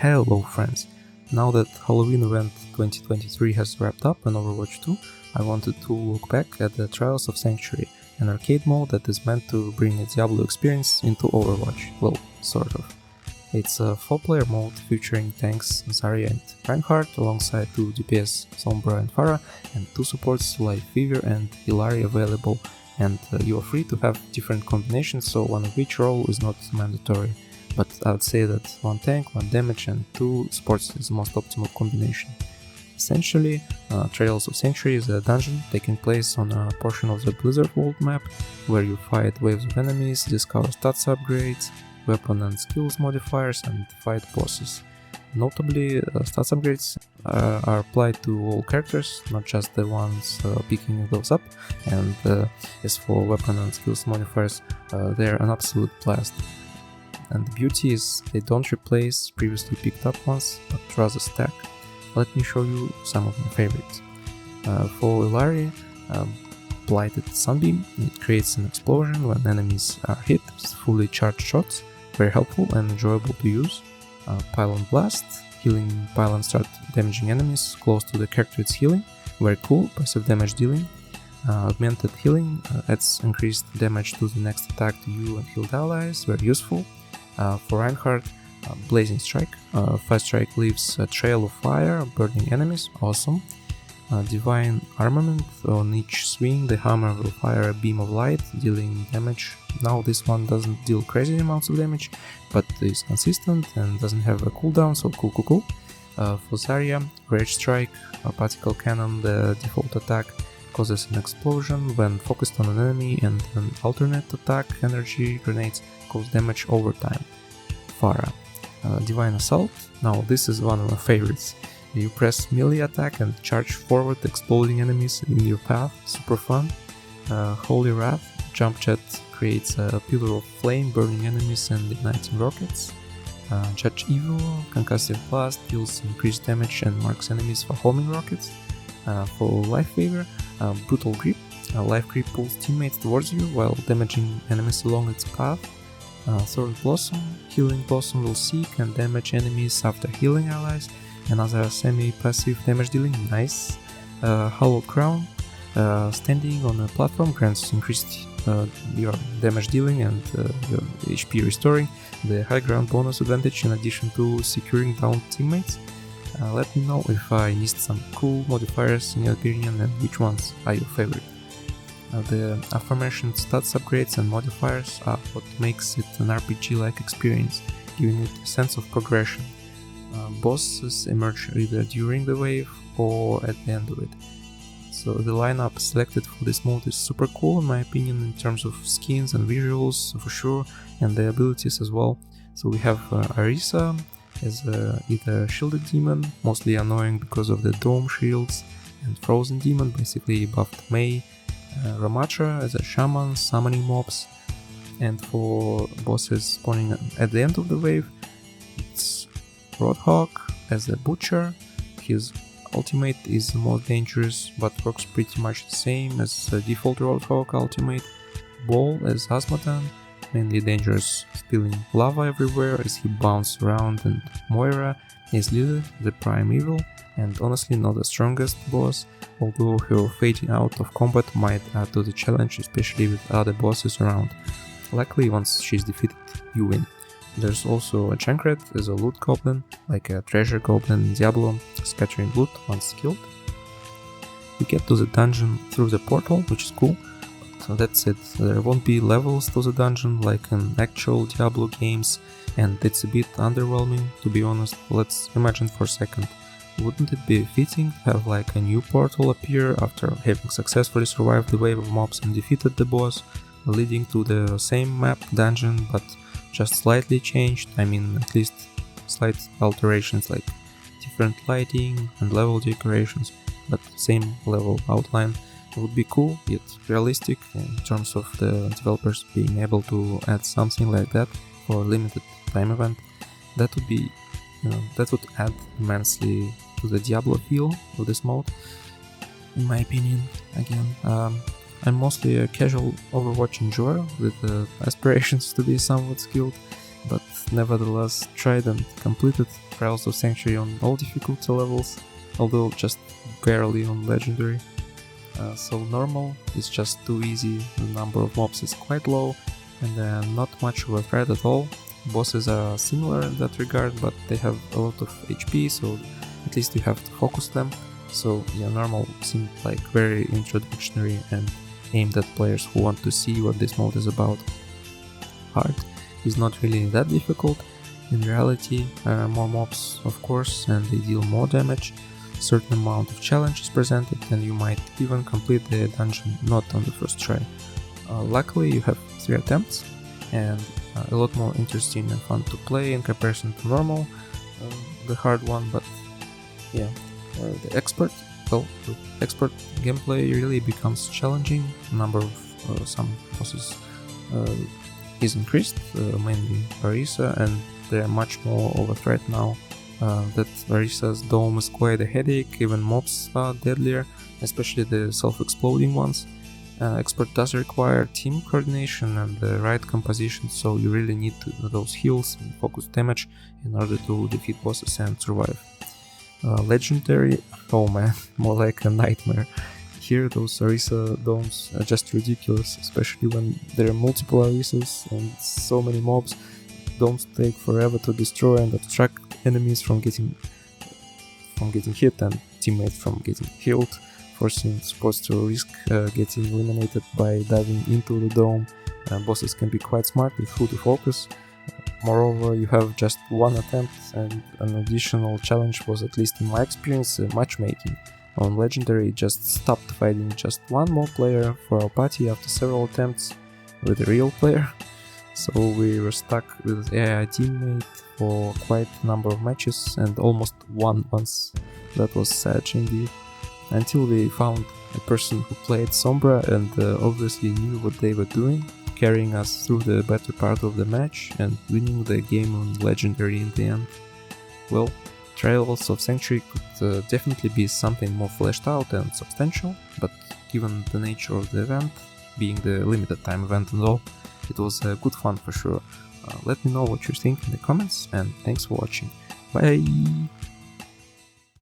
Hello friends! Now that Halloween event 2023 has wrapped up in Overwatch 2, I wanted to look back at the Trials of Sanctuary, an arcade mode that is meant to bring a Diablo experience into Overwatch. Well, sort of. It's a 4-player mode featuring tanks Zarya and Reinhardt alongside 2 DPS Sombra and Pharah and 2 supports lifeweaver and illari available, and you are free to have different combinations, so one of each role is not mandatory. But I would say that 1 tank, 1 damage and 2 supports is the most optimal combination. Essentially, Trials of Sanctuary is a dungeon taking place on a portion of the Blizzard World map where you fight waves of enemies, discover stats upgrades, weapon and skills modifiers and fight bosses. Notably, stats upgrades are applied to all characters, not just the ones picking those up, and as for weapon and skills modifiers, they're an absolute blast. And the beauty is they don't replace previously picked up ones, but rather stack. Let me show you some of my favorites. For illari, Blighted Sunbeam, it creates an explosion when enemies are hit with fully charged shots, very helpful and enjoyable to use. Pylon Blast, healing pylons start damaging enemies close to the character it's healing, very cool, passive damage dealing. Augmented Healing adds increased damage to the next attack to you and healed allies, very useful. For Reinhardt, Blazing Strike. Fast Strike leaves a trail of fire, burning enemies, awesome. Divine Armament, on each swing the hammer will fire a beam of light, dealing damage. Now this one doesn't deal crazy amounts of damage, but is consistent and doesn't have a cooldown, so cool. For Zarya, Rage Strike, a particle cannon, the default attack, causes an explosion when focused on an enemy, and an alternate attack, energy grenades, cause damage over time. Pharah, Divine Assault. Now this is one of my favorites. You press melee attack and charge forward, exploding enemies in your path, super fun. Holy Wrath, Jump Jet creates a pillar of flame, burning enemies and igniting rockets. Judge Evil, Concussive Blast, deals increased damage and marks enemies for homing rockets. For Lifeweaver, Brutal Grip, Life Grip pulls teammates towards you while damaging enemies along its path. Thorn Blossom, Healing Blossom will seek and damage enemies after healing allies, another semi-passive damage dealing, nice. Hollow Crown, standing on a platform grants increased your damage dealing and your HP restoring, the high ground bonus advantage in addition to securing down teammates. Let me know if I missed some cool modifiers in your opinion and which ones are your favorite. The aforementioned stats upgrades and modifiers are what makes it an RPG-like experience, giving it a sense of progression. Bosses emerge either during the wave or at the end of it. So the lineup selected for this mode is super cool in my opinion in terms of skins and visuals for sure, and the abilities as well. So we have Arisa as either shielded demon, mostly annoying because of the dome shields, and frozen demon, basically buffed Mei. Ramattra as a shaman, summoning mobs, and for bosses spawning at the end of the wave, it's Roadhog as a butcher. His ultimate is the most dangerous, but works pretty much the same as the default Roadhog ultimate. Ball as Asmodan, mainly dangerous, spilling lava everywhere as he bounces around, and Moira is Lilith, the prime evil, and honestly not the strongest boss, although her fading out of combat might add to the challenge, especially with other bosses around. Luckily, once she's defeated, you win. There's also a Junkrat as a loot goblin, like a treasure goblin in Diablo, scattering loot once killed. You get to the dungeon through the portal, which is cool, but that's it. There won't be levels to the dungeon like in actual Diablo games, and it's a bit underwhelming, to be honest. Let's imagine for a second. Wouldn't it be fitting to have like a new portal appear after having successfully survived the wave of mobs and defeated the boss, leading to the same map dungeon but just slightly changed? I mean, at least slight alterations like different lighting and level decorations, but same level outline. Would be cool, yet realistic in terms of the developers being able to add something like that for a limited time event. That would be, that would add immensely to the Diablo feel of this mode, in my opinion. Again, I'm mostly a casual Overwatch enjoyer with aspirations to be somewhat skilled, but nevertheless tried and completed Trials of Sanctuary on all difficulty levels, although just barely on Legendary. So normal is just too easy, the number of mobs is quite low, and not much of a threat at all. Bosses are similar in that regard, but they have a lot of HP, so at least you have to focus them. So yeah, normal seemed like very introductory and aimed at players who want to see what this mode is about. Hard is not really that difficult. In reality, more mobs of course, and they deal more damage. Certain amount of challenge is presented, and you might even complete the dungeon not on the first try. Luckily you have 3 attempts, and a lot more interesting and fun to play in comparison to normal, the hard one, but yeah. The expert gameplay really becomes challenging. Number of some bosses is increased, mainly Orisa, and they are much more of a threat now. That Orisa's dome is quite a headache, even mobs are deadlier, especially the self-exploding ones. Expert does require team coordination and the right composition, so you really need those heals and focus damage in order to defeat bosses and survive. Legendary, oh man, more like a nightmare. Here those Orisa domes are just ridiculous, especially when there are multiple Orisas and so many mobs. Domes take forever to destroy and obstruct enemies from getting hit and teammates from getting healed, forcing supports to risk getting eliminated by diving into the dome. Bosses can be quite smart with who to focus. Moreover, you have just one attempt, and an additional challenge was, at least in my experience, matchmaking. On Legendary, just stopped fighting just one more player for our party after several attempts with a real player. So we were stuck with AI teammate for quite a number of matches and almost won once. That was sad indeed. Until we found a person who played Sombra and obviously knew what they were doing, carrying us through the better part of the match and winning the game on Legendary in the end. Well, Trials of Sanctuary could definitely be something more fleshed out and substantial, but given the nature of the event, being the limited time event and all, it was good fun for sure. Let me know what you think in the comments, and thanks for watching. Bye!